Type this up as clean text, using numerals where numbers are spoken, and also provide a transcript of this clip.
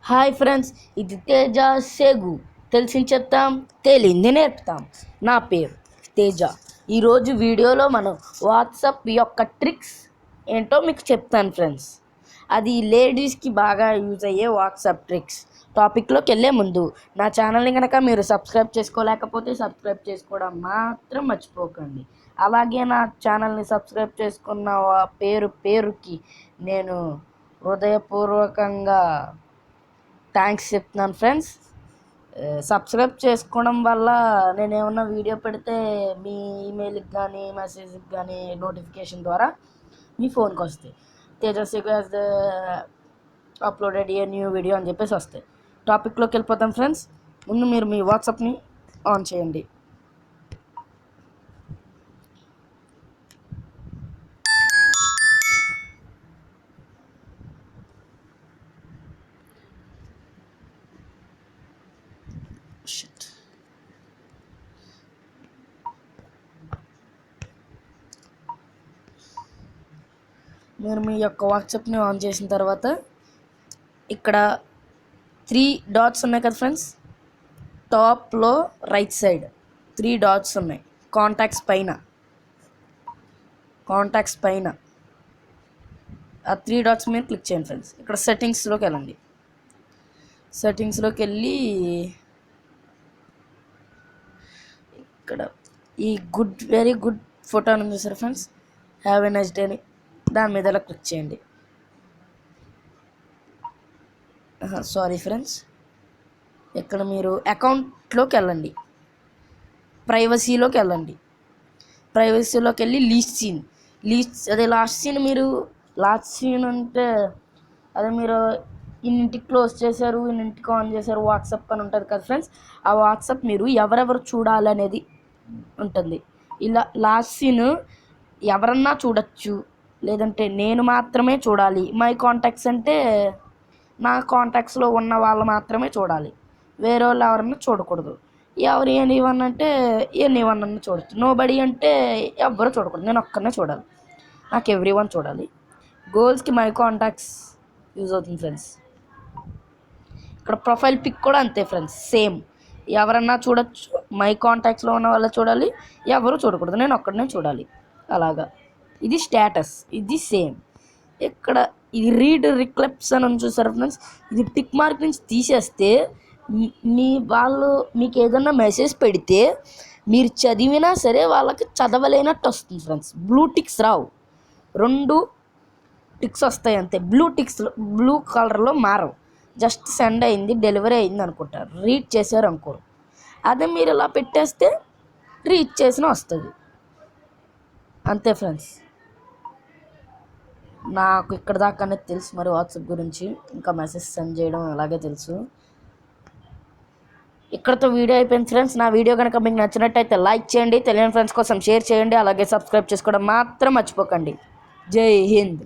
Hi friends, ఇది తేజ సేగు. తెలిసింది చెప్తాం, తేలింది నేర్పుతాం. నా పేరు తేజ. ఈరోజు వీడియోలో మనం వాట్సాప్ యొక్క ట్రిక్స్ ఏంటో మీకు చెప్తాను ఫ్రెండ్స్. అది లేడీస్కి బాగా యూజ్ అయ్యే వాట్సాప్ ట్రిక్స్. టాపిక్లోకి వెళ్ళే ముందు నా ఛానల్ని కనుక మీరు సబ్స్క్రైబ్ చేసుకోలేకపోతే సబ్స్క్రైబ్ చేసుకోవడం మాత్రం మర్చిపోకండి. అలాగే నా ఛానల్ని సబ్స్క్రైబ్ చేసుకున్న పేరుకి నేను హృదయపూర్వకంగా థ్యాంక్స్ చెప్తున్నాను ఫ్రెండ్స్. సబ్స్క్రైబ్ చేసుకోవడం వల్ల నేను ఏమన్నా వీడియో పెడితే మీ ఈమెయిల్కి కానీ మెసేజ్కి కానీ నోటిఫికేషన్ ద్వారా మీ ఫోన్కి వస్తాయి. Tejaswi has the uploaded a new video అని చెప్పేసి వస్తాయి. టాపిక్లోకి వెళ్ళిపోతాం ఫ్రెండ్స్. ముందు మీరు మీ వాట్సాప్ని ఆన్ చేయండి. మీరు మీ యొక్క వాట్సాప్ని ఆన్ చేసిన తర్వాత ఇక్కడ 3 డాట్స్ ఉన్నాయి కదా ఫ్రెండ్స్. టాప్లో రైట్ సైడ్ 3 డాట్స్ ఉన్నాయి. కాంటాక్ట్స్ పైన ఆ 3 డాట్స్ మీద క్లిక్ చేయండి ఫ్రెండ్స్. ఇక్కడ సెట్టింగ్స్లోకి వెళ్ళండి. సెట్టింగ్స్లోకి వెళ్ళి ఇక్కడ ఈ వెరీ గుడ్ ఫోటో అని ఉంది sir friends. Have a nice day అని దాని మీద ఇలా క్లిక్ చేయండి. సారీ ఫ్రెండ్స్, ఇక్కడ మీరు అకౌంట్లోకి వెళ్ళండి. ప్రైవసీలోకి వెళ్ళండి. ప్రైవసీలోకి వెళ్ళి లాస్ట్ సీన్ అంటే అదే మీరు ఇన్నింటికి క్లోజ్ చేశారు, ఇన్నింటికి ఆన్ చేశారు వాట్సాప్ అని ఉంటుంది కదా ఫ్రెండ్స్. ఆ వాట్సాప్ మీరు ఎవరెవరు చూడాలనేది ఉంటుంది. ఇలా లాస్ట్ సీన్ ఎవరన్నా చూడొచ్చు, లేదంటే నేను మాత్రమే చూడాలి. మై కాంటాక్ట్స్ అంటే నా కాంటాక్ట్స్లో ఉన్న వాళ్ళు మాత్రమే చూడాలి, వేరే వాళ్ళు ఎవరన్నా చూడకూడదు. ఎవరు ఎనీవన్ అంటే ఎనీవన్ అన్న చూడొచ్చు. నోబడి అంటే ఎవ్వరు చూడకూడదు, నేను ఒక్కనే చూడాలి. నాకు ఎవ్రీవన్ చూడాలి. గోల్స్కి మై కాంటాక్ట్స్ యూజ్ అవుతుంది ఫ్రెండ్స్. ఇక్కడ ప్రొఫైల్ పిక్ కూడా అంతే ఫ్రెండ్స్, సేమ్. ఎవరన్నా చూడొచ్చు, మై కాంటాక్ట్స్లో ఉన్న వాళ్ళు చూడాలి, ఎవరు చూడకూడదు, నేను ఒక్కడనే చూడాలి. అలాగా ఇది స్టేటస్, ఇది సేమ్. ఇక్కడ ఇది రీడ్ రిక్లెప్స్ అని చూసారు ఫ్రెండ్స్. ఇది టిక్ మార్క్ నుంచి తీసేస్తే వాళ్ళు మీకు ఏదన్నా మెసేజ్ పెడితే మీరు చదివినా సరే వాళ్ళకి చదవలేనట్టు వస్తుంది ఫ్రెండ్స్. బ్లూ టిక్స్ రావు, 2 టిక్స్ వస్తాయి అంతే. బ్లూ కలర్లో మారవు. జస్ట్ సెండ్ అయింది, డెలివరీ అయింది అనుకుంటారు, రీడ్ చేశారు అనుకోరు. అదే మీరు ఇలా పెట్టేస్తే రీడ్ చేసిన వస్తుంది అంతే ఫ్రెండ్స్. నాకు ఇక్కడ దాకానే తెలుసు మరి వాట్సాప్ గురించి. ఇంకా మెసేజ్ సెండ్ చేయడం అలాగే తెలుసు. ఇక్కడతో వీడియో అయిపోయింది ఫ్రెండ్స్. నా వీడియో కనుక మీకు నచ్చినట్టయితే లైక్ చేయండి, తెలియని ఫ్రెండ్స్ కోసం షేర్ చేయండి, అలాగే సబ్స్క్రైబ్ చేసుకోవడం మాత్రం మర్చిపోకండి. జై హింద్.